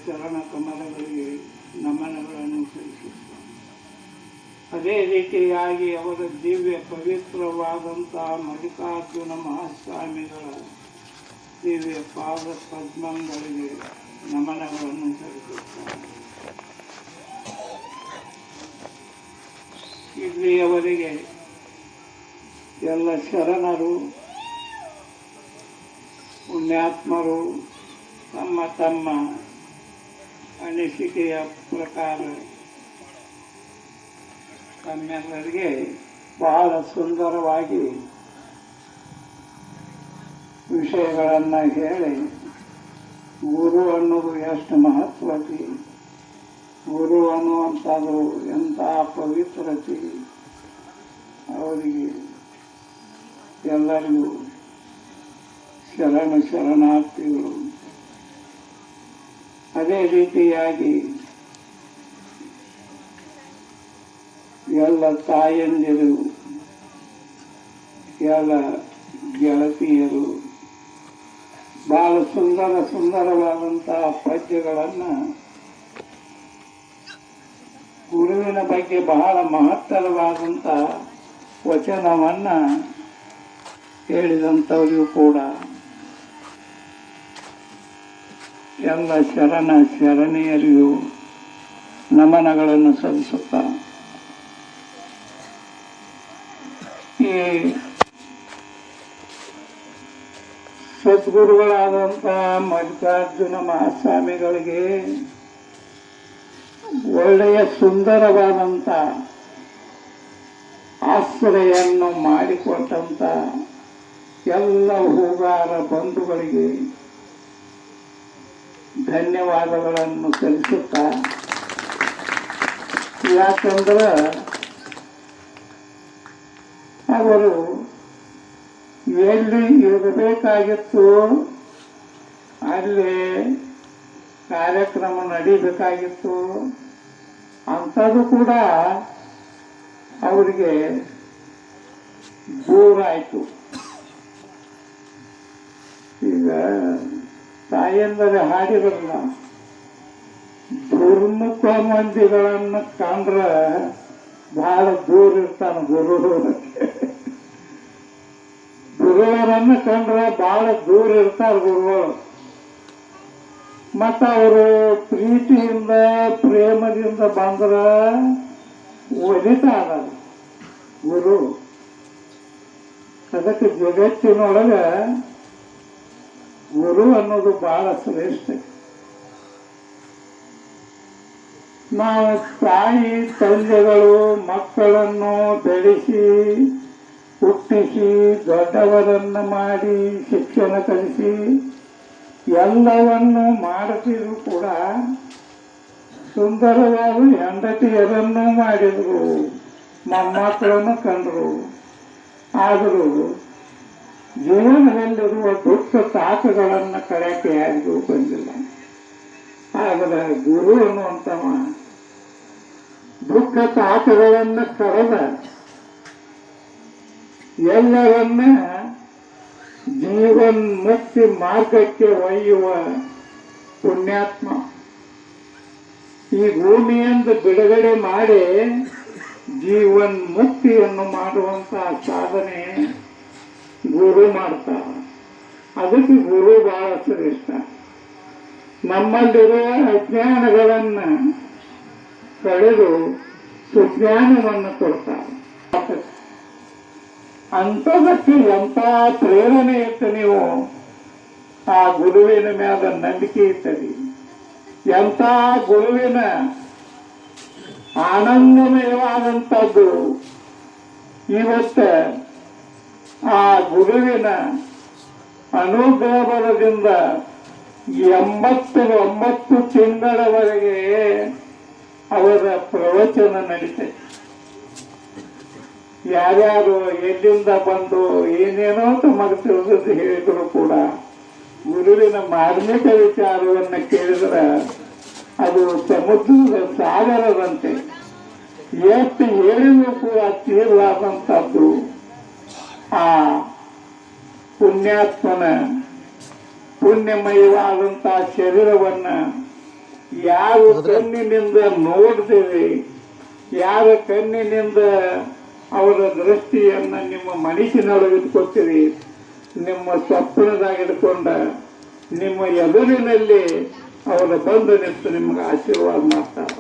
ಶರಣ ಕಮಲಗಳಿಗೆ ನಮನಗಳನ್ನು ಸಲ್ಲಿಸುತ್ತಾನೆ. ಅದೇ ರೀತಿಯಾಗಿ ಅವರ ದಿವ್ಯ ಪವಿತ್ರವಾದಂಥ ಮಲ್ಲಿಕಾರ್ಜುನ ಮಹಾಸ್ವಾಮಿಗಳ ದಿವ್ಯ ಪಾದ ಪದ್ಮಗಳಿಗೆ ನಮನಗಳನ್ನು ಸಲ್ಲಿಸುತ್ತಾನೆ. ಇಲ್ಲಿಯವರೆಗೆ ಎಲ್ಲ ಶರಣರು ಪುಣ್ಯಾತ್ಮರು ತಮ್ಮ ತಮ್ಮ ಅನಿಸಿಕೆಯ ಪ್ರಕಾರ ತಮ್ಮೆಲ್ಲರಿಗೆ ಬಹಳ ಸುಂದರವಾಗಿ ವಿಷಯಗಳನ್ನು ಹೇಳಿ ಗುರು ಅನ್ನೋದು ಎಷ್ಟು ಮಹತ್ವತೆ, ಗುರು ಅನ್ನುವಂಥದ್ದು ಎಂಥ ಪವಿತ್ರತೆ, ಅವರಿಗೆ ಎಲ್ಲರಿಗೂ ಶರಣಾರ್ಥಿಗಳು. ಅದೇ ರೀತಿಯಾಗಿ ಎಲ್ಲ ತಾಯಂದಿರು, ಎಲ್ಲ ಗೆಳತಿಯರು ಬಹಳ ಸುಂದರವಾದಂತಹ ಪದ್ಯಗಳನ್ನು ಗುರುವಿನ ಬಗ್ಗೆ ಬಹಳ ಮಹತ್ತರವಾದಂಥ ವಚನವನ್ನು ಹೇಳಿದಂಥವರಿಗೂ ಕೂಡ ಎಲ್ಲ ಶರಣೆಯರಿಗೂ ನಮನಗಳನ್ನು ಸಲ್ಲಿಸುತ್ತಾ ಈ ಸದ್ಗುರುಗಳಾದಂಥ ಮಲ್ಲಿಕಾರ್ಜುನ ಮಹಾಸ್ವಾಮಿಗಳಿಗೆ ಒಳ್ಳೆಯ ಸುಂದರವಾದಂಥ ಆಶ್ರಯನ್ನು ಮಾಡಿಕೊಟ್ಟಂಥ ಎಲ್ಲ ಹೂಗಾರ ಬಂಧುಗಳಿಗೆ ಧನ್ಯವಾದಗಳನ್ನು ಸಲ್ಲಿಸುತ್ತಾ, ಯಾಕಂದ್ರೆ ಅವರು ಎಲ್ಲಿ ಇರಬೇಕಾಗಿತ್ತು ಅಲ್ಲಿ ಕಾರ್ಯಕ್ರಮ ನಡೀಬೇಕಾಗಿತ್ತು, ಅಂಥದ್ದು ಕೂಡ ಅವರಿಗೆ ದೂರ ಆಯಿತು. ಈಗ ತಾಯಂದರೆ ಹಾಡಿರಲ್ಲ, ದುರ್ಮುಖ ಮಂದಿಗಳನ್ನು ಕಂಡ್ರೆ ಬಹಳ ದೂರ ಇರ್ತಾನೆ ಗುರುವರನ್ನು ಕಂಡ್ರೆ ಬಹಳ ದೂರ ಇರ್ತಾರೆ ಗುರುಗಳು. ಮತ್ತು ಅವರು ಪ್ರೀತಿಯಿಂದ ಪ್ರೇಮದಿಂದ ಬಂದ್ರೆ ಒಲಿತಾರ ಗುರು. ಅದಕ್ಕೆ ಜಗತ್ತಿನೊಳಗೆ ಗುರು ಅನ್ನೋದು ಬಹಳ ಶ್ರೇಷ್ಠ. ನಾವು ತಾಯಿ ತಂದೆಗಳು ಮಕ್ಕಳನ್ನು ಬೆಳೆಸಿ ಹುಟ್ಟಿಸಿ ದೊಡ್ಡವರನ್ನು ಮಾಡಿ ಶಿಕ್ಷಣ ಕಲಿಸಿ ಎಲ್ಲವನ್ನು ಮಾಡುತ್ತಿದ್ರು ಕೂಡ ಸುಂದರವಾದ ಹೆಂಡತಿಯರನ್ನು ಮಾಡಿದರು, ಮೊಮ್ಮಕ್ಕಳನ್ನು ಕಂಡರು. ಆದರೂ ಜೀವನದಲ್ಲಿರುವ ದುಃಖ ತಾಕಗಳನ್ನು ಕರೆಯಕ್ಕೆ ಯಾರಿಗೂ ಬಂದಿಲ್ಲ. ಆದರೆ ಗುರು ಅನ್ನುವಂಥವ ದುಃಖ ತಾಕಗಳನ್ನು ಕರೆದ ಎಲ್ಲರನ್ನ ಜೀವನ್ ಮುಕ್ತಿ ಮಾರ್ಗಕ್ಕೆ ಒಯ್ಯುವ ಪುಣ್ಯಾತ್ಮ. ಈ ಭೂಮಿಯಿಂದ ಬಿಡುಗಡೆ ಮಾಡಿ ಜೀವನ್ ಮುಕ್ತಿಯನ್ನು ಮಾಡುವಂತಹ ಸಾಧನೆ ಗುರು ಮಾಡ್ತಾರ. ಅದಕ್ಕೆ ಗುರು ಬಹಳ ಶ್ರೇಷ್ಠ. ನಮ್ಮಲ್ಲಿರುವ ಅಜ್ಞಾನಗಳನ್ನು ಕಳೆದು ಸುಜ್ಞಾನವನ್ನು ಕೊಡ್ತಾರೆ. ಅಂಥದಕ್ಕೆ ಎಂಥ ಪ್ರೇರಣೆ ಇತ್ತು ನೀವು ಆ ಗುರುವಿನ ಮೇಲೆ ನಂಬಿಕೆ ಇರ್ತದೆ. ಎಂಥ ಗುರುವಿನ ಆನಂದಮಯವಾದಂಥದ್ದು. ಇವತ್ತು ಆ ಗುರುವಿನ ಅನುಗ್ರಹ ಬಲದಿಂದ 89 ತಿಂಗಳವರೆಗೆ ಅವರ ಪ್ರವಚನ ನಡೀತೈತೆ. ಯಾರ್ಯಾರು ಎಲ್ಲಿಂದ ಬಂದು ಏನೇನೋ ತಮಗೆ ತಿಳಿದು ಹೇಳಿದ್ರು ಕೂಡ ಗುರುವಿನ ಮಾರ್ಮಿಕ ವಿಚಾರವನ್ನು ಕೇಳಿದ್ರೆ ಅದು ಸಮುದ್ರದ ಸಾಗರದಂತೆ. ಎಷ್ಟು ಹೇಳಿದ್ರು ಕೂಡ ತೀರ್ಲಾದಂಥದ್ದು ಆ ಪುಣ್ಯಾತ್ಮನ ಪುಣ್ಯಮಯವಾದಂಥ ಶರೀರವನ್ನು ಯಾರು ಕಣ್ಣಿನಿಂದ ನೋಡ್ತೀವಿ, ಯಾರ ಕಣ್ಣಿನಿಂದ ಅವರ ದೃಷ್ಟಿಯನ್ನು ನಿಮ್ಮ ಮನಸ್ಸಿನೊಳಗೆ ಇಟ್ಕೊತೀರಿ, ನಿಮ್ಮ ಸ್ವಪ್ನದಾಗ ಇಟ್ಕೊಂಡ ನಿಮ್ಮ ಎದುರಿನಲ್ಲಿ ಅವರ ಬಂದು ನಿಂತು ನಿಮ್ಗೆ ಆಶೀರ್ವಾದ ಮಾಡ್ತಾರೆ.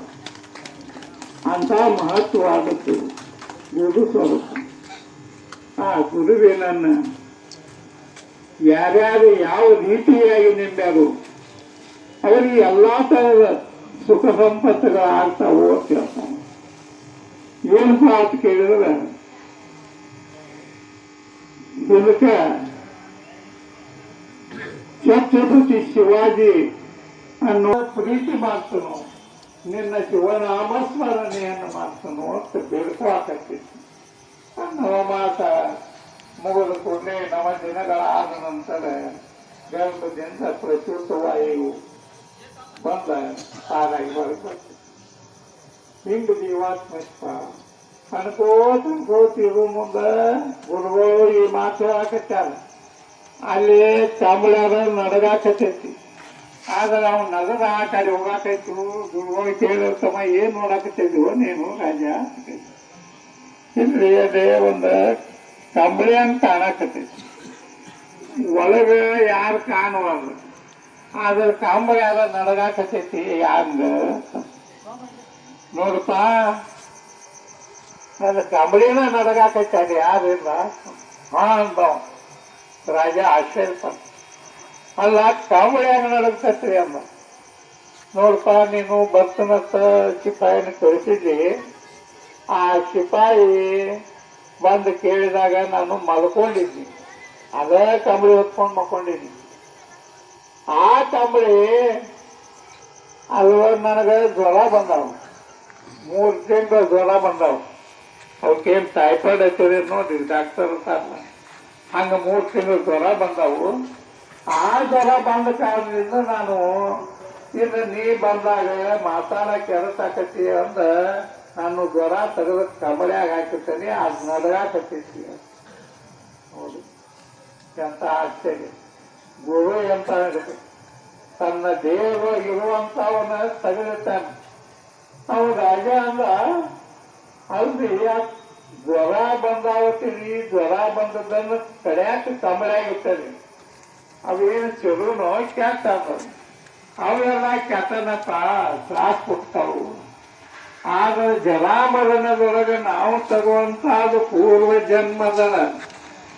ಅಂತ ಮಹತ್ವವಾದದ್ದು ಗುರು ಸ್ವರೂಪ. ಆ ಗುರುವಿನನ್ನು ಯಾರ್ಯಾರು ಯಾವ ರೀತಿಯಾಗಿ ನಿಂಬ್ಯಾರು ಅವರಿಗೆ ಎಲ್ಲ ಥರದ ಸುಖ ಸಂಪತ್ತುಗಳು ಆಗ್ತಾವೋ ಕೇಳ್ತಾವ. ಏನಪ್ಪ ಅಂತ ಕೇಳಿದ್ರೆ ಇದಕ್ಕೆ ಛತ್ರಪತಿ ಶಿವಾಜಿ ಅನ್ನೋ ಪ್ರೀತಿ ಮಾಡ್ತನು, ನಿನ್ನ ಶಿವನಾಮಸ್ಮರಣೆಯನ್ನು ಮಾಡ್ತನು ಅಂತ ಬೇಡ್ಕೊಳಕತ್ತಿತ್ತು. ನವ ಮಾತ ಮುಗಿದ ಕೂಡಲೇ ನವ ದಿನಗಳಾದ ನಂತರ ಗರ್ಭದಿಂದ ಪ್ರಚುತ ವಾಯು ಬಂದ ತಾರಾಗಿ ಹೊರಗೆ ಬರ್ತಿತ್ತು. ಹಿಂಗೆ ಜೀವಾತ್ಮಸ್ಪ ಅನ್ಕೋತಿರು ಮುಂದೆ ಗುರುಗಳು ಈ ಮಾತು ಹೇಳಕತ್ತಾರ. ಅಲ್ಲಿ ಚಾಮಳ್ಯಾರ ನಡಗಾಕತೈತಿ. ಆದ್ರೆ ಅವ್ನು ನಗರ ಆ ಕಡೆ ಹೋಗಾಕೈತು. ಗುರುಗಳು ಕೇಳಿರ್ತಮ್ಮ ಏನ್ ನೋಡಾಕತ್ತಿದ್ವು ನೀನು ರಾಜ? ಇಲ್ರಿ ಅದೇ ಒಂದು ಕಂಬಳಿ ಅಂತ ಕಾಣಕತ್ತೈತಿ, ಒಳಗೆ ಯಾರು ಕಾಣುವಲ್ಲ. ಆದ್ರೆ ಕಂಬಳಿ ಯಾರ ನಡಗಾಕತೈತಿ ಯಾಂಗ ನೋಡಪ್ಪ, ನನ್ನ ಕಂಬಳಿನ ನಡಗಾಕೈತಿ, ಅದು ಯಾರಿಲ್ಲ ಹಾ ಅಂದವ. ರಾಜ ಆಶ್ಚರ್ಯಪಟ್ಟ. ಅಲ್ಲ ಕಂಬಳಿಯಾಗ ನಡಗತೈತ್ರಿ ಅಂದ. ನೋಡಪ್ಪ, ನೀನು ಬರ್ತನತ್ತ ಸಿಪಾಯಿನ ಕಳಿಸಿದ್ದಿ. ಆ ಸಿಪಾಯಿ ಬಂದು ಕೇಳಿದಾಗ ನಾನು ಮಲ್ಕೊಂಡಿದ್ನಿ, ಅದೇ ಕಂಬಳಿ ಹೊತ್ಕೊಂಡು ಮಲ್ಕೊಂಡಿದ್ನಿ. ಆ ಕಂಬಳಿ ಅದು ನನಗೆ ಜ್ವರ ಬಂದವ, 3 ತಿಂಗಳು ಜ್ವರ ಬಂದವ. ಅವಕ್ಕೇನು ಟೈಫಾಯ್ಡ್ ಹಚ್ಚಿರಿ ನೋಡ್ರಿ ಡಾಕ್ಟರ್ ಅಂತಾರಲ್ಲ, ಹಂಗೆ 3 ತಿಂಗಳು ಜ್ವರ ಬಂದವು. ಆ ಜ್ವರ ಬಂದ ಕಾರಣದಿಂದ ನಾನು ಇನ್ನು ನೀ ಬಂದಾಗ ಮಾತಾಡಕ್ಕೆ ಎರಸಾಕತಿ ಅಂದ ನಾನು ಜ್ವರ ತೆಗೆದ ಕಂಬಳಿಯಾಗ ಹಾಕಿರ್ತೇನೆ, ಅದು ನಡಗಾಕತ್ತೈತಿ. ನೋಡಿ ಎಂತ ಆಶ್ಚರ್ಯ. ಗುರು ಎಂತ ತನ್ನ ದೇವರು ಇರುವಂತವನ್ನ ತೆಗೆದಿರ್ತಾನೆ. ಅವನು ರಾಜ ಅಂದ, ಅಲ್ರಿ ಜ್ವರ ಬಂದಾವತ್ತೀರಿ, ಜ್ವರ ಬಂದದ್ದನ್ನು ಕಡ್ಯಾಕ ಕಂಬಳಿಯಾಗಿರ್ತದೆ. ಅವೇನು ಚಲೋನೋ ಕೆಟ್ಟ ಅವೆಲ್ಲ ಕೆಟ್ಟನಪ್ಪ, ತ್ರಾಸ ಕೊಡ್ತಾವು. ಆದ್ರೆ ಜರಾಮರಣದೊಳಗೆ ನಾವು ತಗುವಂತಹದ್ದು ಪೂರ್ವ ಜನ್ಮದ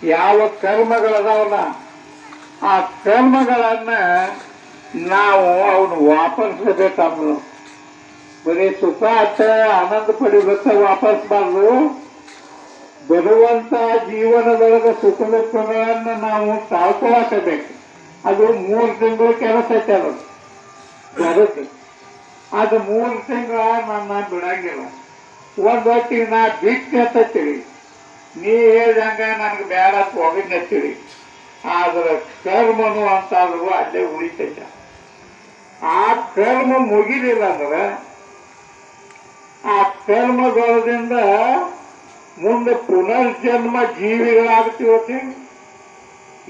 ಯಾವ ಕರ್ಮಗಳದಾವಲ್ಲ, ಆ ಕರ್ಮಗಳನ್ನ ನಾವು ಅವನು ವಾಪಸ್ಬೇಕಂದ್ರು. ಬರೀ ಸುಖ ಅತ್ತ ಆನಂದ ಪಡಿಬೇಕ ವಾಪಸ್ಬಾರ್ದು. ಬರುವಂತ ಜೀವನದೊಳಗೆ ಸುಖ ದುಃಖಗಳನ್ನ ನಾವು ತಾಳ್ಕೊಳಕಬೇಕು. ಅದು 3 ತಿಂಗಳು ಕೆಲಸ ಐತೆ, ಅದು ಬರುತ್ತೆ. ಅದು 3 ತಿಂಗಳ ನನ್ನ ಬಿಡಂಗಿಲ್ಲ. ಒಂದ್ ಹೊತ್ತಿಗೆ ನಾ ಬಿಟ್ಟೆತ್ತೀವಿ, ನೀ ಹೇಳ್ದಂಗ ನನಗೆ ಬೇಡ ಹೋಗಿದ್ನೆತ್ತೀವಿ. ಆದ್ರೆ ಕರ್ಮನು ಅಂತಾದ್ರು ಅಲ್ಲೇ ಉಳಿತೈತೆ. ಆ ಕರ್ಮ ಮುಗಿಲಿಲ್ಲ ಅಂದ್ರೆ ಆ ಕರ್ಮಗಳದಿಂದ ಮುಂದೆ ಪುನರ್ಜನ್ಮ ಜೀವಿಗಳಾಗ್ತೀವತ್ತಿ.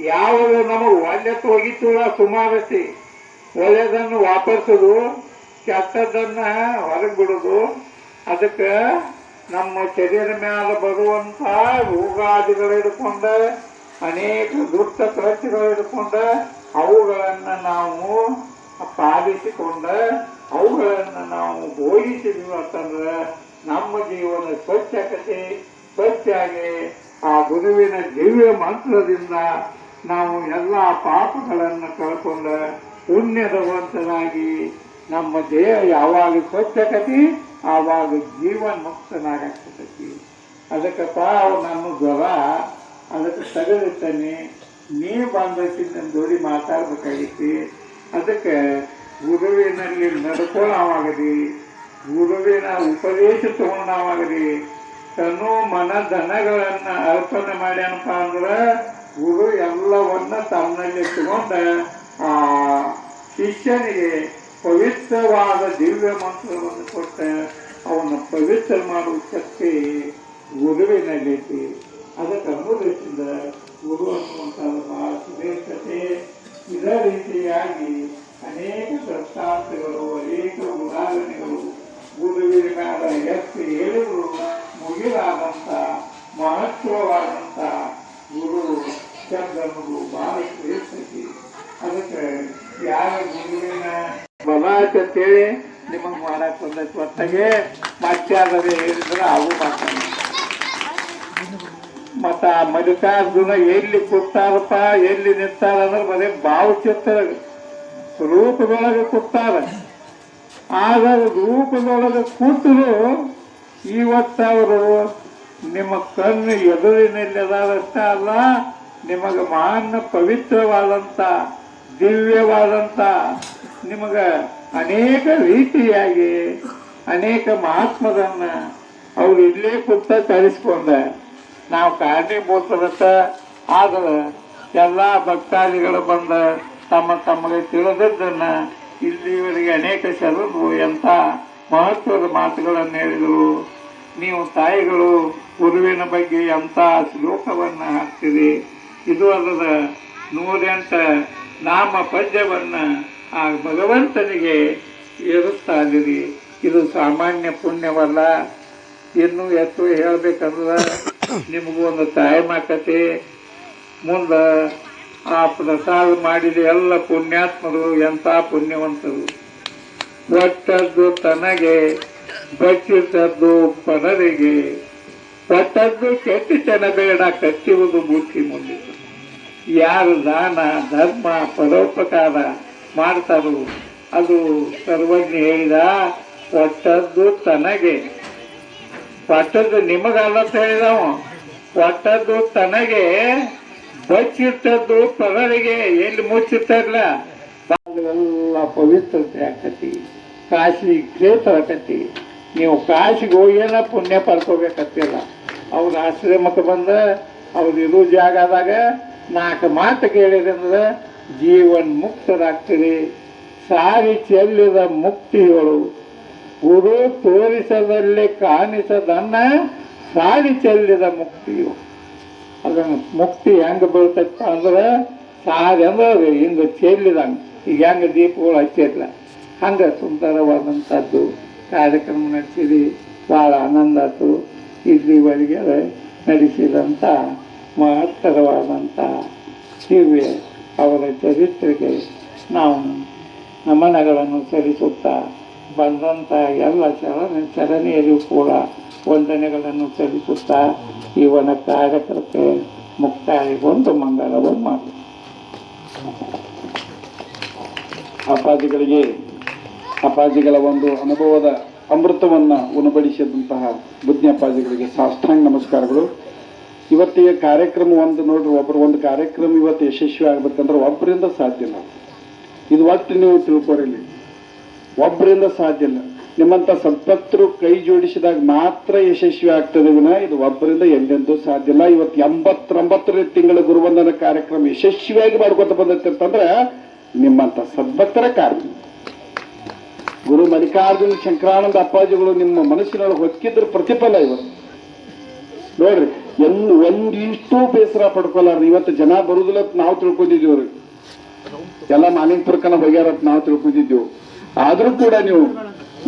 ಯಾವಾಗ ನಮಗೆ ಒಳ್ಳೆದು ಹೋಗಿತ್ತು ಸುಮಾರತಿ, ಒಳ್ಳೆದನ್ನು ವಾಪರ್ಸೋದು, ಕೆಟ್ಟದನ್ನ ಹೊರಗೆ ಬಿಡೋದು. ಅದಕ್ಕೆ ನಮ್ಮ ಶರೀರ ಮೇಲೆ ಬರುವಂತ ರೋಗಾದಿಗಳು ಹಿಡ್ಕೊಂಡ, ಅನೇಕ ದುಷ್ಟ ಕೃತ್ಯಗಳು ಹಿಡ್ಕೊಂಡ ಅವುಗಳನ್ನು ನಾವು ಪಾಲಿಸಿಕೊಂಡ ಅವುಗಳನ್ನು ನಾವು ಬೋಧಿಸಿದ್ವಿ ಅಂತಂದ್ರೆ ನಮ್ಮ ಜೀವನ ಸ್ವಚ್ಛತೆ ಸ್ವಚ್ಛಾಗಿ ಆ ಗುರುವಿನ ದಿವ್ಯ ಮಂತ್ರದಿಂದ ನಾವು ಎಲ್ಲ ಪಾಪಗಳನ್ನು ಕಳ್ಕೊಂಡ ಪುಣ್ಯದವಂತನಾಗಿ ನಮ್ಮ ದೇಹ ಯಾವಾಗ ಸ್ವಚ್ಛಕತಿ ಆವಾಗ ಜೀವನ್ ಮುಕ್ತನಾಗತೈತಿ. ಅದಕ್ಕಪ್ಪ ನನ್ನ ಜ್ವರ ಅದಕ್ಕೆ ತಗದಿರ್ತಾನೆ, ನೀ ಬಂದಕ್ಕಿಂತ ಜೋಡಿ ಮಾತಾಡ್ಬೇಕಾಗಿತ್ತು. ಅದಕ್ಕೆ ಗುರುವಿನಲ್ಲಿ ನಡ್ಕೊಳ್ಳೋವಾಗಲಿ, ಗುರುವಿನ ಉಪದೇಶ ತಗೊಂಡಾವಾಗಲಿ, ತನು ಮನ ಧನಗಳನ್ನ ಅರ್ಪಣೆ ಮಾಡ್ಯಾನಪ್ಪ ಅಂದ್ರೆ ಗುರು ಎಲ್ಲವನ್ನ ತನ್ನಲ್ಲಿ ತಗೊಂಡ ಆ ಶಿಷ್ಯನಿಗೆ ಪವಿತ್ರವಾದ ದಿವ್ಯ ಮಂತ್ರವನ್ನು ಕೊಟ್ಟ ಅವನ ಪವಿತ್ರ ಮಾಡುವ ಶಕ್ತಿ ಗುರುವಿನಲ್ಲೈತಿ. ಅದಕ್ಕೆ ಅನುಭವಿಸಿದ ಗುರು ಅನ್ನುವಂಥದ್ದು ಬಹಳ ಶ್ರೇಷ್ಠತೆ. ಇದೇ ರೀತಿಯಾಗಿ ಅನೇಕ ದೃಷ್ಟಾಂತಗಳು, ಅನೇಕ ಚಲೋ ಆಯ್ತು ಅಂತೇಳಿ ನಿಮಗೆ ಮಾಡಕ್ ಬಂದೈತಿ ಹೊತ್ತಾಗೆ ಮತ್ತೆ ಅದನ್ನ ಹೇಳಿದ್ರೆ ಅವು ಮಾತಾಡ ಮತ್ತ ಆ ಮಲ್ಲಿಕಾರ್ಜುನ ಎಲ್ಲಿ ಕೂತಾರಪ್ಪ ಎಲ್ಲಿ ನಿಂತಾರ ಅಂದ್ರೆ ಬರೀ ಭಾವಚಿತ್ರ ರೂಪದೊಳಗೆ ಕೂತಾರ. ಆಗ ರೂಪದೊಳಗೆ ಕೂತರು ಇವತ್ತವರು ನಿಮ್ಮ ಕಣ್ಣು ಎದುರಿನಲ್ಲಿ ಅದಾರಷ್ಟೇ ಅಲ್ಲ, ನಿಮಗೆ ಮಾನ್ಯ ಪವಿತ್ರವಾದಂಥ ದಿವ್ಯವಾದಂಥ ನಿಮಗ ಅನೇಕ ರೀತಿಯಾಗಿ ಅನೇಕ ಮಹಾತ್ಮದನ್ನ ಅವ್ರು ಇಲ್ಲೇ ಕೂತ ಕಲಿಸ್ಕೊಂಡ ನಾವು ಕಾರಣೀಭೂತರತ್ತ. ಆದ್ರೆ ಎಲ್ಲ ಭಕ್ತಾದಿಗಳು ಬಂದ ತಮಗೆ ತಿಳಿದದ್ದನ್ನ ಇಲ್ಲಿವರೆಗೆ ಅನೇಕ ಶರಣರು ಎಂಥ ಮಹತ್ವದ ಮಾತುಗಳನ್ನು ಹೇಳಿದರು. ನೀವು ತಾಯಿಗಳು ಗುರುವಿನ ಬಗ್ಗೆ ಎಂಥ ಶ್ಲೋಕವನ್ನು ಹಾಕ್ತೀರಿ, ಇದು ಅದರ 108 ನಾಮ ಪದ್ಯವನ್ನು ಆ ಭಗವಂತನಿಗೆ ಏರುತ್ತಾ ಇದ್ದೀರಿ. ಇದು ಸಾಮಾನ್ಯ ಪುಣ್ಯವಲ್ಲ. ಇನ್ನೂ ಎಷ್ಟು ಹೇಳ್ಬೇಕಂದ್ರೆ ನಿಮಗೂ ಒಂದು ಟೈಮ್ ಆಕತಿ. ಮುಂದೆ ಆ ಪ್ರಸಾದ ಮಾಡಿದ ಎಲ್ಲ ಪುಣ್ಯಾತ್ಮರು ಎಂಥ ಪುಣ್ಯವಂತರು. ಒಟ್ಟದ್ದು ತನಗೆ ಬಚ್ಚಿಟ್ಟದ್ದು ಪರರಿಗೆ, ಒಟ್ಟದ್ದು ಕೆಟ್ಟಿತನ ಬೇಡ ಕಚ್ಚುವುದು ಬುದ್ಧಿ ಮುಂದೆ. ಯಾರು ದಾನ ಧರ್ಮ ಪರೋಪಕಾರ ಮಾಡ್ತಾರೋ ಅದು ಸರ್ವಜ್ಞ ಹೇಳಿದ ಒಟ್ಟದ್ದು ತನಗೆ, ಒಟ್ಟದ್ದು ನಿಮಗಲ್ಲ ಅಂತ ಹೇಳಿದವ. ಒಟ್ಟದ್ದು ತನಗೆ ಬಚ್ಚಿಟ್ಟದ್ದು ಪರರಿಗೆ. ಎಲ್ಲಿ ಮುಚ್ಚಿರ್ತಾರಲ್ಲ ಎಲ್ಲ ಪವಿತ್ರತೆ ಆಕತಿ, ಕಾಶಿ ಕ್ಷೇತ್ರ ಆಕತಿ. ನೀವು ಕಾಶಿಗೆ ಹೋಗೇನ ಪುಣ್ಯ ಪಡ್ಕೋಬೇಕತ್ತಿಲ್ಲ. ಅವ್ರ ಆಶ್ರಮಕ್ಕೆ ಬಂದ ಅವ್ರು ಇರೋ ಜಾಗದಾಗ 4 ಮಾತು ಕೇಳಿದ್ರೆ ಜೀವನ್ ಮುಕ್ತರಾಗ್ತೀರಿ. ಸಾರಿ ಚೆಲ್ಲಿದ ಮುಕ್ತಿಗಳು ಗುರು ತೋರಿಸದಲ್ಲಿ ಕಾಣಿಸದನ್ನ ಸಾರಿ ಚೆಲ್ಲಿದ ಮುಕ್ತಿಯು. ಅದನ್ನು ಮುಕ್ತಿ ಹೆಂಗೆ ಬೀಳ್ತೈತ ಅಂದ್ರೆ ಸಾರಿ ಅಂದ್ರೆ ಹಿಂಗೆ ಚೆಲ್ಲಿದಂಗೆ. ಈಗ ಹೆಂಗೆ ದೀಪಗಳು ಹಚ್ಚಿರ್ಲ ಹಂಗೆ ಸುಂದರವಾದಂಥದ್ದು ಕಾರ್ಯಕ್ರಮ ನಡೆಸಿರಿ. ಭಾಳ ಆನಂದ ಆಯ್ತು. ಇಲ್ಲಿವರೆಗೆ ನಡೆಸಿದಂಥ ಮಹತ್ತರವಾದಂಥ ದಿವ್ಯ ಅವರ ಚರಿತ್ರೆಗೆ ನಾವು ನಮನಗಳನ್ನು ಸಲ್ಲಿಸುತ್ತಾ ಬಂದಂಥ ಎಲ್ಲ ಚರಣೀಯರಿಗೂ ಕೂಡ ವಂದನೆಗಳನ್ನು ಸಲ್ಲಿಸುತ್ತಾ ಇವನ ಕಾರ್ಯಕ್ರಮಕ್ಕೆ ಮುಕ್ತಾಯಗೊಂಡು ಮಂಗಳವನ್ನು ಮಾಡಿ ಅಪ್ಪಾಜಿಗಳ ಒಂದು ಅನುಭವದ ಅಮೃತವನ್ನು ಉಣಬಡಿಸಿದಂತಹ ಬುದ್ಧಿ ಅಪ್ಪಾಜಿಗಳಿಗೆ ಸಾಷ್ಟಾಂಗ ನಮಸ್ಕಾರಗಳು. ಇವತ್ತಿಗೆ ಕಾರ್ಯಕ್ರಮ ಒಂದು ನೋಡ್ರಿ, ಒಬ್ಬರು ಒಂದು ಕಾರ್ಯಕ್ರಮ ಇವತ್ತು ಯಶಸ್ವಿ ಆಗ್ಬೇಕಂದ್ರೆ ಒಬ್ಬರಿಂದ ಸಾಧ್ಯ ಇಲ್ಲ. ಇದು ಒಟ್ಟು ನೀವು ತಿಳ್ಕೊರಿಲಿ, ಒಬ್ಬರಿಂದ ಸಾಧ್ಯ ಇಲ್ಲ. ನಿಮ್ಮಂಥ ಸದ್ಭಕ್ತರು ಕೈ ಜೋಡಿಸಿದಾಗ ಮಾತ್ರ ಯಶಸ್ವಿ ಆಗ್ತದೆ ವಿನ ಇದು ಒಬ್ಬರಿಂದ ಎಂದೆಂದೂ ಸಾಧ್ಯ ಇಲ್ಲ. ಇವತ್ತು 89 ತಿಂಗಳ ಗುರುವಂದನ ಕಾರ್ಯಕ್ರಮ ಯಶಸ್ವಿಯಾಗಿ ಮಾಡ್ಕೊತ ಬಂದೈತೆ ಅಂತಂದ್ರೆ ನಿಮ್ಮಂಥ ಸದ್ಭಕ್ತರ ಕಾರ್ಯ. ಗುರು ಮಲ್ಲಿಕಾರ್ಜುನ ಶಂಕರಾನಂದ ಅಪ್ಪಾಜಿಗಳು ನಿಮ್ಮ ಮನಸ್ಸಿನೊಳಗೆ ಹೊಕ್ಕಿದ್ರ ಪ್ರತಿಫಲ ಇವತ್ತು ನೋಡ್ರಿ. ಒಂದಿಷ್ಟು ಬೇಸರ ಪಡ್ಕೊಲಾರ್ದು ಇವತ್ತು ಜನ ಬರುದಿಲ್ಲ ನಾವು ತಿಳ್ಕೊಂಡಿದ್ದೀವಿ. ಅವ್ರಿಗೆ ಎಲ್ಲ ಮಾಲಿಂಗಪುರಕ್ಕನ ಹೋಗ್ಯಾರತ್ ನಾವು ತಿಳ್ಕೊಂಡಿದ್ದೀವಿ. ಆದ್ರೂ ಕೂಡ ನೀವು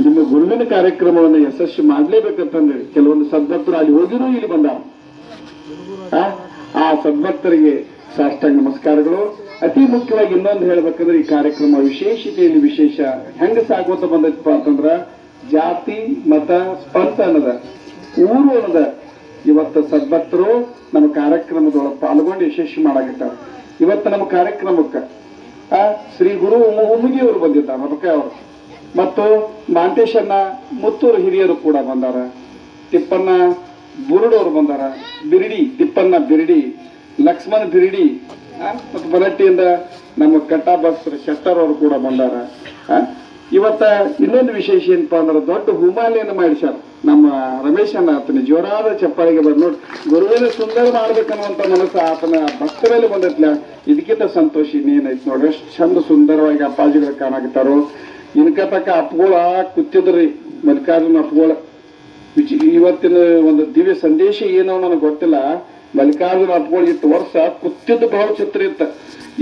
ನಿಮ್ಮ ಗುರುವಿನ ಕಾರ್ಯಕ್ರಮವನ್ನು ಯಶಸ್ವಿ ಮಾಡ್ಲೇಬೇಕಂತಂದ್ರೆ ಕೆಲವೊಂದು ಸದ್ಭಕ್ತರು ಅಲ್ಲಿ ಹೋಗಿರೋ ಇಲ್ಲಿ ಬಂದ ಆ ಸದ್ಭಕ್ತರಿಗೆ ಸಾಷ್ಟಾಂಗ ನಮಸ್ಕಾರಗಳು. ಅತಿ ಮುಖ್ಯವಾಗಿ ಇನ್ನೊಂದು ಹೇಳ್ಬೇಕಂದ್ರೆ ಈ ಕಾರ್ಯಕ್ರಮ ವಿಶೇಷತೆಯಲ್ಲಿ ವಿಶೇಷ ಹೆಂಗ ಸಾಗೋತ ಬಂದೈತಪ್ಪ ಅಂತಂದ್ರ ಜಾತಿ ಮತ ಪಂಥ ಅನ್ನದ ಊರು ಅನ್ನದ ಇವತ್ತು ಸದ್ಭಕ್ತರು ನಮ್ಮ ಕಾರ್ಯಕ್ರಮದೊಳಗೆ ಪಾಲ್ಗೊಂಡು ಯಶಸ್ವಿ ಮಾಡಾಗಿಟ್ಟಾರ. ಇವತ್ತು ನಮ್ಮ ಕಾರ್ಯಕ್ರಮಕ್ಕ ಶ್ರೀ ಗುರು ಉಮ್ಮಗಿಯವರು ಬಂದಿದ್ದಾರೆ, ನಮಕ ಅವರು ಮತ್ತು ಮಾಂತೇಶನ್ನ ಮುತ್ತೂರು ಹಿರಿಯರು ಕೂಡ ಬಂದಾರ. ತಿಪ್ಪಣ್ಣ ಬುರುಡವರು ಬಂದಾರ, ಬಿರಿಡಿ ತಿಪ್ಪಣ್ಣ ಬಿರಿಡಿ, ಲಕ್ಷ್ಮಣ ಬಿರಿಡಿ ಮತ್ತು ಬನಟ್ಟಿಯಿಂದ ನಮ್ಮ ಕಟ್ಟಾಭಕ್ತರು ಶೆಟ್ಟರ್ ಅವರು ಕೂಡ ಬಂದಾರ. ಇವತ್ತ ಇನ್ನೊಂದು ವಿಶೇಷ ಏನಪ್ಪಾ ಅಂದ್ರೆ ದೊಡ್ಡ ಹುಮಾಲೆಯನ್ನು ಮಾಡಿಸ್ಯಾರ ನಮ್ಮ ರಮೇಶ್ ಅನ್ನ. ಆತನ ಜೋರಾದ ಚಪ್ಪಾಳಿಗೆ ಬಂದು ನೋಡಿ ಗುರುವಿನ ಸುಂದರ ಮಾಡ್ಬೇಕನ್ನುವಂತ ಮನಸ್ಸು ಆತನ ಭಕ್ತರಲ್ಲಿ ಬಂದೈತ್ಲ. ಇದಕ್ಕಿಂತ ಸಂತೋಷ ಇನ್ನೇನೈತಿ ನೋಡ್ರಿ. ಎಷ್ಟು ಚಂದ ಸುಂದರವಾಗಿ ಅಪ್ಪಾಜಿಗಳು ಕಾಣಾಕತ್ತಾರೋ. ಇನ್ಕ ತಕ್ಕ ಅಪ್ಪುಗಳ ಕೂತಿದ್ರಿ ಮಲ್ಲಿಕಾರ್ಜುನ ಅಪ್ಪುಗಳ. ಇವತ್ತಿನ ಒಂದು ದಿವ್ಯ ಸಂದೇಶ ಏನೋ ನನಗೆ ಗೊತ್ತಿಲ್ಲ. ಮಲ್ಲಿಕಾರ್ಜುನ ಅಪ್ಪುಗಳು ಇತ್ತು ವರ್ಷ ಕೂತಿದ್ದು ಬಹಳ ಚಿತ್ರ ಇತ್ತ.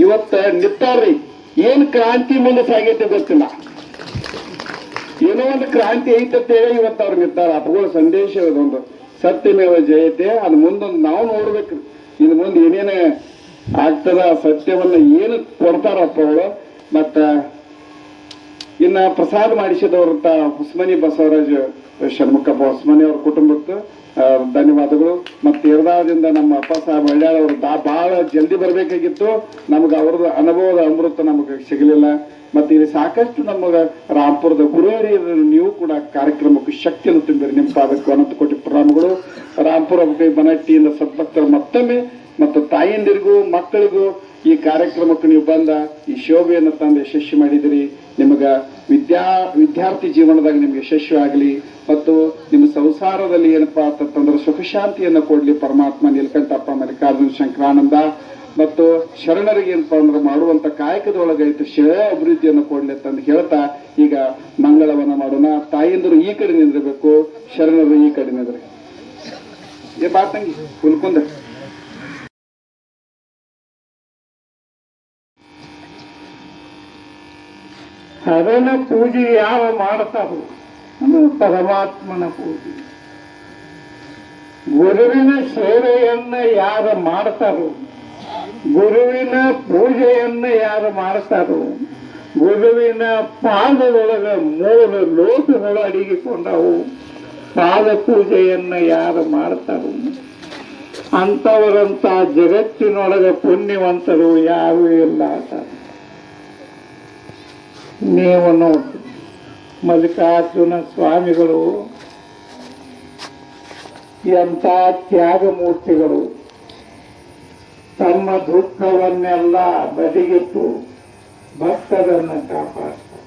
ಇವತ್ತ ನಿತ್ತಾರ್ರಿ. ಏನ್ ಕ್ರಾಂತಿ ಮುಂದೆ ಸಾಗೈತೆ ಗೊತ್ತಿಲ್ಲ, ಏನೋ ಒಂದು ಕ್ರಾಂತಿ ಐತಂತೇಳಿ ಇವತ್ತು ಅವ್ರು ನಿಂತಾರ. ಅಪ್ಪುಗಳ ಸಂದೇಶ ಒಂದು ಸತ್ಯಮೇವ ಜಯತೆ. ಅದು ಮುಂದೊಂದು ನಾವು ನೋಡ್ಬೇಕು. ಇನ್ನು ಮುಂದೆ ಏನೇನು ಆಗ್ತದ ಸತ್ಯವನ್ನ ಏನು ಕೊಡ್ತಾರ ಅಪ್ಪಗಳು. ಮತ್ತ ಇನ್ನ ಪ್ರಸಾದ ಮಾಡಿಸಿದವ್ರಂತ ಹೊಸಮನಿ ಬಸವರಾಜ್ ಷಣ್ಮುಖಪ್ಪ ಹೊಸಮನಿ ಅವ್ರ ಕುಟುಂಬಕ್ಕೆ ಧನ್ಯವಾದಗಳು. ಮತ್ತೆ ಯರದಾದಿಂದ ನಮ್ಮ ಅಪ್ಪ ಸಾಹೇಬ್ ಹಳ್ಯಾಳ್ ಅವರು ಬಹಳ ಜಲ್ದಿ ಬರ್ಬೇಕಾಗಿತ್ತು, ನಮ್ಗೆ ಅವ್ರದ್ದು ಅನುಭವದ ಅಮೃತ ನಮಗೆ ಸಿಗಲಿಲ್ಲ. ಮತ್ತೆ ಇಲ್ಲಿ ಸಾಕಷ್ಟು ನಮಗ ರಾಂಪುರದ ಗುರುವರಿಯರು ನೀವು ಕೂಡ ಕಾರ್ಯಕ್ರಮಕ್ಕೆ ಶಕ್ತಿಯನ್ನು ತುಂಬಿರಿ. ನಿಮ್ಮ ಪಾದಕ್ಕೆ ಅನಂತ ಕೋಟಿ ಪ್ರಣಾಮಗಳು. ರಾಂಪುರ ಬನಟ್ಟಿಯಿಂದ ಸದ್ಭಕ್ತರು ಮತ್ತೊಮ್ಮೆ ಮತ್ತು ತಾಯಿಯಂದಿರಿಗೂ ಮಕ್ಕಳಿಗೂ ಈ ಕಾರ್ಯಕ್ರಮಕ್ಕೆ ನೀವು ಬಂದ ಈ ಶೋಭೆಯನ್ನು ತಂದು ಯಶಸ್ವಿ ಮಾಡಿದಿರಿ. ನಿಮಗ ವಿದ್ಯಾರ್ಥಿ ಜೀವನದಾಗ ನಿಮ್ಗೆ ಯಶಸ್ವಿ ಆಗಲಿ ಮತ್ತು ನಿಮ್ಮ ಸಂಸಾರದಲ್ಲಿ ಏನಪ್ಪಾ ಅಂತಂದ್ರೆ ಸುಖ ಶಾಂತಿಯನ್ನು ಕೊಡ್ಲಿ ಪರಮಾತ್ಮ. ನೀಲಕಂಠಪ್ಪ ಮಲ್ಲಿಕಾರ್ಜುನ ಶಂಕರಾನಂದ ಮತ್ತು ಶರಣರಿಗೆ ಏನಪ್ಪಾ ಅಂದ್ರೆ ಮಾಡುವಂತ ಕಾಯಕದೊಳಗೈತೆ ಶ್ರೇಯ ಅಭಿವೃದ್ಧಿಯನ್ನು ಕೊಡ್ಲಿ ಅಂತಂದು ಹೇಳ್ತಾ ಈಗ ಮಂಗಳವನ್ನ ಮಾಡೋಣ. ತಾಯಿಯಂದರು ಈ ಕಡೆ ನಿಂದಿರಬೇಕು, ಶರಣರು ಈ ಕಡೆ ನಿಂದ್ರೆ ಏ ಬಾತಂಗಿ ಕುಲ್ಕೊಂಡ. ಹರನ ಪೂಜೆ ಯಾವ ಮಾಡ್ತಾರೋ ಅದು ಪರಮಾತ್ಮನ ಪೂಜೆ. ಗುರುವಿನ ಸೇವೆಯನ್ನ ಯಾರು ಮಾಡ್ತಾರೋ, ಗುರುವಿನ ಪೂಜೆಯನ್ನ ಯಾರು ಮಾಡ್ತಾರೋ, ಗುರುವಿನ ಪಾದದೊಳಗ 3 ಲೋಕಗಳು ಅಡಗಿಕೊಂಡವು. ಪಾದ ಪೂಜೆಯನ್ನ ಯಾರು ಮಾಡ್ತಾರೋ ಅಂತವರಂತ ಜಗತ್ತಿನೊಳಗ ಪುಣ್ಯವಂತರು ಯಾರೂ ಇಲ್ಲ. ನೀವು ನೋಡಿ, ಮಲ್ಲಿಕಾರ್ಜುನ ಸ್ವಾಮಿಗಳು ಎಂಥ ತ್ಯಾಗ ಮೂರ್ತಿಗಳು. ತಮ್ಮ ದುಃಖವನ್ನೆಲ್ಲ ಬದಿಗಿಟ್ಟು ಭಕ್ತರನ್ನು ಕಾಪಾಡ್ತಾರೆ.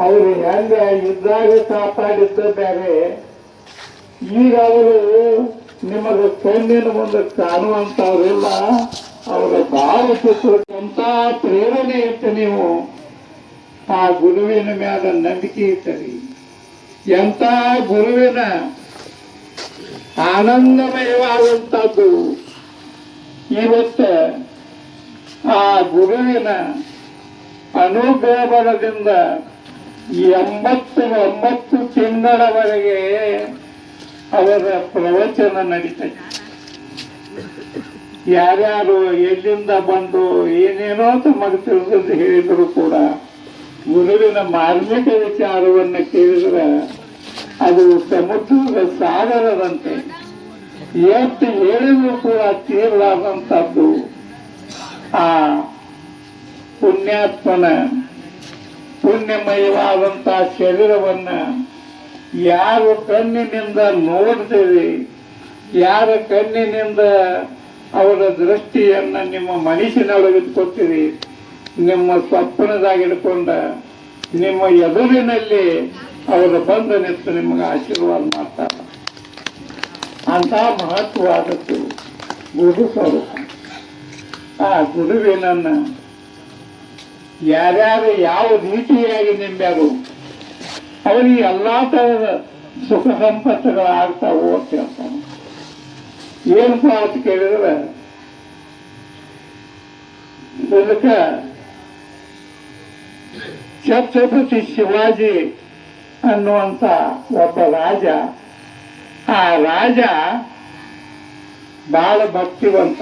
ಅವರು ಹೆಂಗ ಇದ್ದಾಗ ಕಾಪಾಡಿದ್ದ ಬೇರೆ, ಈಗ ಅವರು ನಿಮಗೆ ಕಣ್ಣಿನ ಮುಂದೆ ಕಾಣುವಂತವ್ರಿಲ್ಲ. ಅವರ ಬಾಳ ಸುತ್ತಂತ ಪ್ರೇರಣೆ ಇಟ್ಟು ನೀವು ಆ ಗುರುವಿನ ಮ್ಯಾಲ ನಂಬಿಕೆ ಇಟ್ಟರಿ. ಎಂತ ಗುರುವಿನ ಆನಂದಮಯವಾದಂಥದ್ದು. ಇವತ್ತು ಆ ಗುರುವಿನ ಅನುಗ್ರಹ ಬಲದಿಂದ 89 ತಿಂಗಳವರೆಗೆ ಅವರ ಪ್ರವಚನ ನಡೀತೈತೆ. ಯಾರ್ಯಾರು ಎಲ್ಲಿಂದ ಬಂದು ಏನೇನೋ ತಮಗೆ ತಿಳಿದು ಹೇಳಿದ್ರು ಕೂಡ ಗುರುವಿನ ಮಾರ್ಮಿಕ ವಿಚಾರವನ್ನು ಕೇಳಿದ್ರೆ ಅದು ಸಮುದ್ರದ ಸಾಗರದಂತೆ. ಎಷ್ಟು ಹೇಳಿದ್ರು ಕೂಡ ತೀರಲಾದಂಥದ್ದು. ಆ ಪುಣ್ಯಾತ್ಮನ ಪುಣ್ಯಮಯವಾದಂಥ ಶರೀರವನ್ನ ಯಾರು ಕಣ್ಣಿನಿಂದ ನೋಡ್ತೀರಿ, ಯಾರ ಕಣ್ಣಿನಿಂದ ಅವರ ದೃಷ್ಟಿಯನ್ನ ನಿಮ್ಮ ಮನಸ್ಸಿನೊಳಗಿಟ್ಕೊತೀರಿ, ನಿಮ್ಮ ಸ್ವಪ್ನದಾಗಿಡ್ಕೊಂಡ ನಿಮ್ಮ ಎದುರಿನಲ್ಲಿ ಅವರು ಬಂದು ನಿಂತು ನಿಮಗೆ ಆಶೀರ್ವಾದ ಮಾಡ್ತಾರೆ. ಅಂತ ಮಹತ್ವವಾದದ್ದು ಗುರು ಸ್ವರೂಪ. ಆ ಗುರುವಿನನ್ನ ಯಾರ್ಯಾರು ಯಾವ ರೀತಿಯಾಗಿ ನಿಂಬ್ಯಾರು ಅವರಿಗೆ ಎಲ್ಲಾ ತರದ ಸುಖ ಸಂಪತ್ತುಗಳಾಗ್ತಾವೋ ಅಂತ ಹೇಳ್ತಾನೆ. ಏನಪ್ಪ ಅಂತ ಕೇಳಿದ್ರೆ, ಇದಕ್ಕ ಛತ್ರಪತಿ ಶಿವಾಜಿ ಅನ್ನುವಂತ ಒಬ್ಬ ರಾಜ, ಆ ರಾಜ ಬಹಳ ಭಕ್ತಿವಂತ.